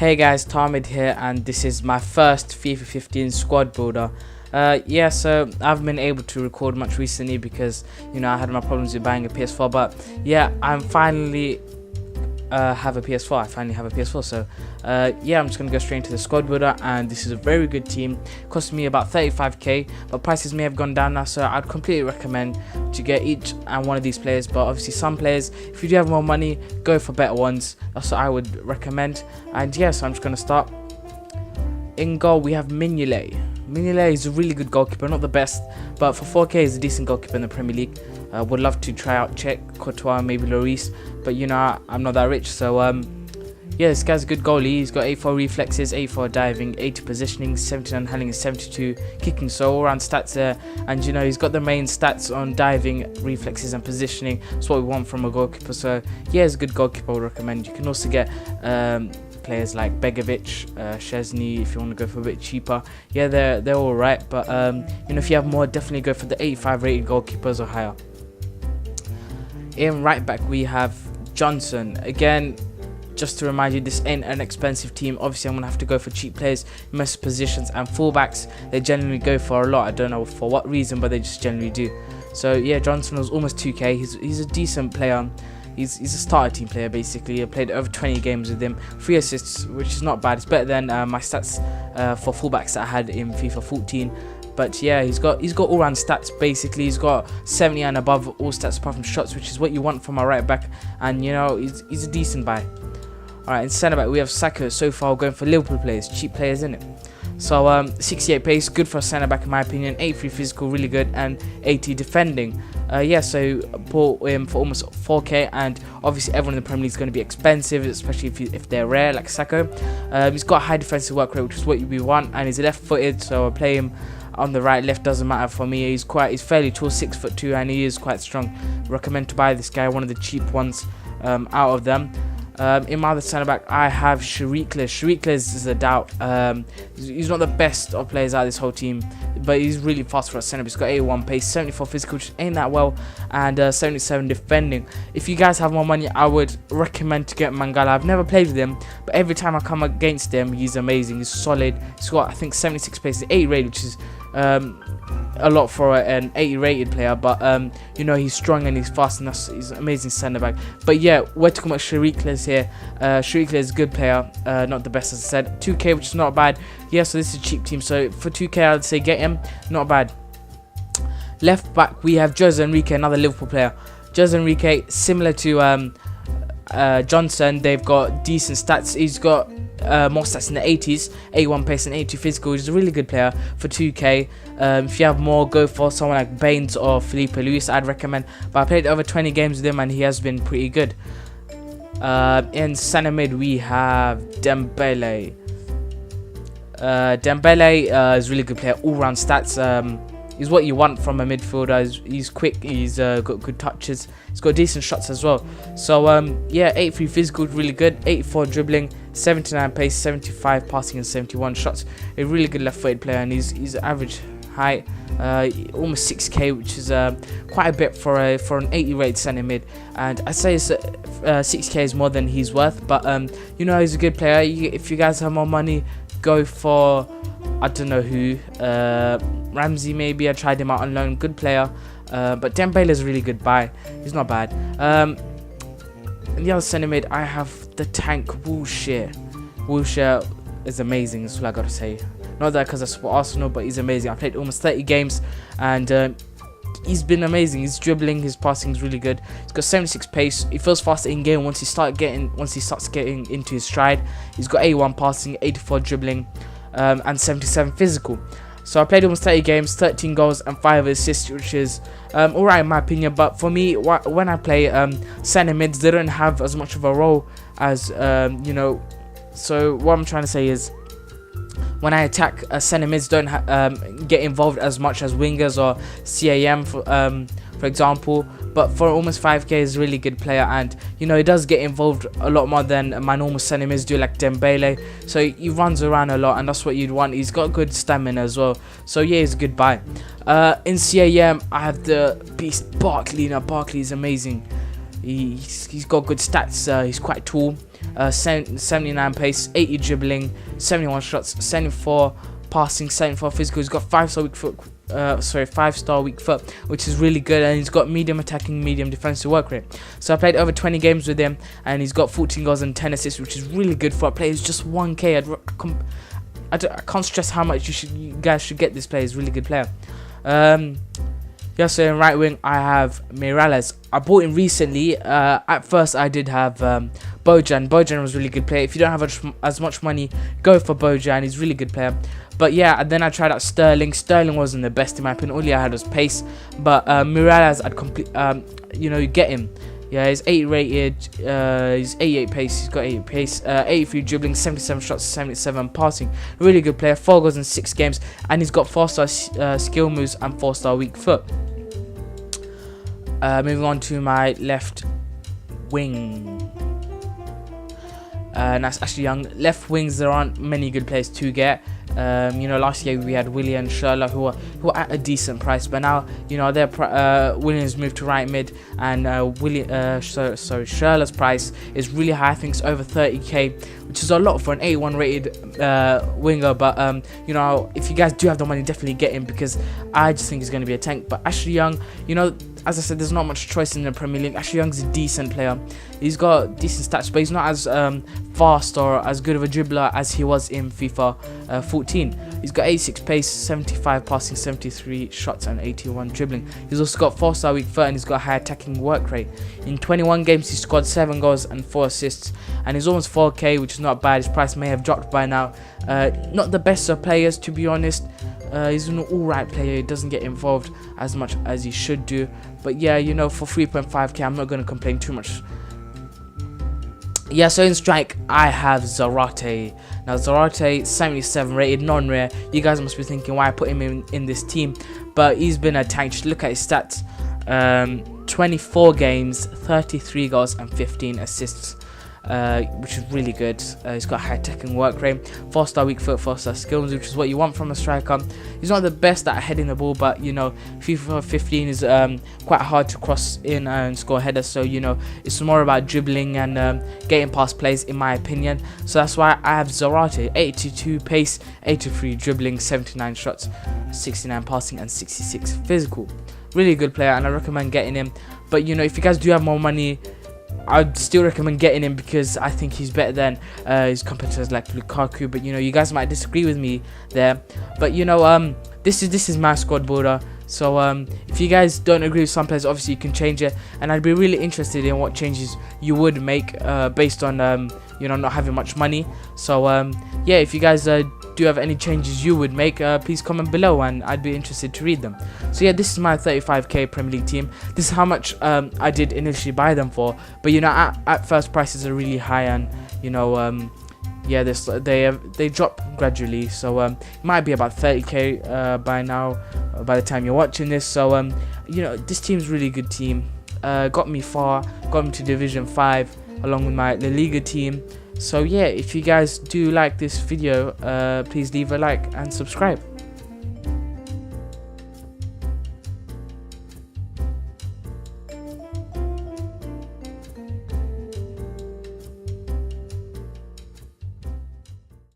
Hey guys, Tahmid here, and this is my first FIFA 15 squad builder. So I've been able to record much recently because I had my problems with buying a PS4, but yeah, I'm finally have a PS4. I finally have a PS4, so I'm just gonna go straight into the squad builder, and this is a very good team. Cost me about 35k, but prices may have gone down now, so I'd completely recommend to get each and one of these players. But obviously some players, if you do have more money, go for better ones. That's what I would recommend. And yeah, so I'm just gonna start. In goal we have MIGNOLET. MIGNOLET is a really good goalkeeper, not the best, but for 4k is a decent goalkeeper in the Premier League. Would love to try out Czech, Courtois, maybe Lloris, but I'm not that rich, so yeah, this guy's a good goalie. He's got 84 reflexes, 84 diving, 80 positioning, 79 handling, and 72 kicking, so all around stats there. And he's got the main stats on diving, reflexes, and positioning. That's what we want from a goalkeeper, so yeah, he's a good goalkeeper. I would recommend. You can also get players like Begovic, Szczesny, if you want to go for a bit cheaper. Yeah, they're all right, but if you have more, definitely go for the 85 rated goalkeepers or higher. In right back we have Johnson. Again, just to remind you, this ain't an expensive team. Obviously I'm gonna have to go for cheap players in most positions, and fullbacks they generally go for a lot. I don't know for what reason, but they just generally do. So yeah, Johnson was almost 2k. He's a decent player. He's a starter team player basically. I played over 20 games with him, 3 assists, which is not bad. It's better than my stats for fullbacks that I had in FIFA 14. But yeah, he's got all round stats basically. He's got 70 and above all stats apart from shots, which is what you want from a right back. And he's a decent buy. Alright, in centre back we have SAKHO. So far we're going for Liverpool players, cheap players, isn't it? So 68 pace, good for a centre back in my opinion. 83 physical, really good, and 80 defending. So bought him for almost 4k, and obviously everyone in the Premier League is going to be expensive, especially if they're rare like SAKHO. He's got a high defensive work rate, which is what we want, and he's left-footed, so I play him on the right. Left doesn't matter for me. He's fairly tall, 6'2", and he is quite strong. Recommend to buy this guy, one of the cheap ones out of them. In my other centre back I have CHIRICHES. CHIRICHES is a doubt. He's not the best of players out of this whole team, but he's really fast for a centre back. He's got 81 pace, 74 physical, which ain't that well, and 77 defending. If you guys have more money, I would recommend to get Mangala. I've never played with him, but every time I come against him, he's amazing. He's solid. He's got, I think, 76 pace, 80 rated, which is a lot for an 80 rated player, but he's strong and he's fast, and he's an amazing centre back. But yeah, we're talking about CHIRICHES here. CHIRICHES is a good player, not the best, as I said. 2k, which is not bad. Yeah, so this is a cheap team, so for 2k I'd say get him, not bad. Left back we have Jose Enrique, another Liverpool player. Jose Enrique, similar to Johnson, they've got decent stats. He's got more stats in the 80s, 81 pace and 82 physical. He's a really good player for 2k. If you have more, go for someone like Baines or Felipe Luis, I'd recommend, but I played over 20 games with him and he has been pretty good. In centre mid we have Dembele. Dembele is a really good player, all round stats. He's what you want from a midfielder. He's quick, he's got good touches, he's got decent shots as well. So 83 physical, really good, 84 dribbling, 79 pace, 75 passing, and 71 shots. A really good left-footed player, and he's average height, almost 6k, which is quite a bit for an 80 rated centre mid. And I say 6k is more than he's worth, but he's a good player. If you guys have more money, go for, I don't know who, Ramsey maybe. I tried him out on loan, good player. But Dembele is a really good buy. He's not bad. In the other centre mid, I have the tank Wilshere. Wilshere is amazing. That's all I gotta say. Not that because I support Arsenal, but he's amazing. I played almost 30 games, and he's been amazing. His dribbling, his passing is really good. He's got 76 pace. He feels faster in game once he starts getting into his stride. He's got 81 passing, 84 dribbling, and 77 physical. So I played almost 30 games, 13 goals and 5 assists, which is alright in my opinion. But for me, when I play centre mids, they don't have as much of a role as So what I'm trying to say is, when I attack, centre mids don't get involved as much as wingers or CAM for example. But for almost 5k is a really good player, and he does get involved a lot more than my normal centre mids do, like Dembele. So he runs around a lot, and that's what you'd want. He's got good stamina as well, so yeah, he's a good buy. In CAM I have the beast Barkley. Now Barkley is amazing. He's got good stats. He's quite tall. 79 pace, 80 dribbling, 71 shots, 74 passing, 74 physical. He's got 5-star weak foot. 5-star weak foot, which is really good, and he's got medium attacking, medium defensive work rate. So I played over 20 games with him, and he's got 14 goals and 10 assists, which is really good for a player who's just 1k. I can't stress how much you guys should get this player. He's a really good player. Yeah, so in right wing I have Mirallas. I bought him recently. At first I did have Bojan. Bojan was a really good player. If you don't have as much money, go for Bojan. He's a really good player. But yeah, and then I tried out Sterling. Sterling wasn't the best in my opinion. All he had was pace. But Mirallas, I'd you get him. Yeah, he's 80 rated. He's 88 pace. He's got 88 pace. 83 dribbling, 77 shots, 77 passing. Really good player. 4 goals in 6 games, and he's got 4-star skill moves and 4-star weak foot. Moving on to my left wing. And that's Ashley Young. Left wings, there aren't many good players to get. Last year we had William and Sherlock who were at a decent price, but now Williams moved to right mid, and Sherlock's price is really high. I think it's over 30k, which is a lot for an 81 rated winger. But if you guys do have the money, definitely get him, because I just think he's going to be a tank. But Ashley Young, as I said, there's not much choice in the Premier League. Ashley Young's a decent player. He's got decent stats, but he's not as fast or as good of a dribbler as he was in FIFA 14. He's got 86 pace, 75 passing, 73 shots, and 81 dribbling. He's also got 4-star weak foot, and he's got a high attacking work rate. In 21 games, he scored 7 goals and 4 assists, and he's almost 4k, which is not bad. His price may have dropped by now. Not the best of players, to be honest. He's an alright player. He doesn't get involved as much as he should do. But yeah, for 3.5k, I'm not going to complain too much. Yeah, so in strike, I have Zarate. Now, Zarate, 77 rated, non-rare. You guys must be thinking why I put him in this team. But he's been a tank. Just look at his stats. 24 games, 33 goals, and 15 assists. Which is really good. He's got high attacking work rate, 4-star weak foot, 4-star skills, which is what you want from a striker. He's not the best at heading the ball, but FIFA 15 is quite hard to cross in and score headers, so it's more about dribbling and getting past plays, in my opinion. So that's why I have Zarate. 82 pace, 83 dribbling, 79 shots, 69 passing, and 66 physical. Really good player, and I recommend getting him. But if you guys do have more money, I'd still recommend getting him, because I think he's better than his competitors like Lukaku. But you guys might disagree with me there. But this is my squad builder. So if you guys don't agree with some players, obviously you can change it, and I'd be really interested in what changes you would make based on not having much money. So yeah, if you guys do have any changes you would make, please comment below, and I'd be interested to read them. So yeah, this is my 35k Premier League team. This is how much I did initially buy them for, but at first prices are really high, and yeah, they drop gradually, so it might be about 30k by now, by the time you're watching this. So this team's really good team. Got me far, got me to Division 5 along with my La Liga team. So yeah, if you guys do like this video, please leave a like and subscribe.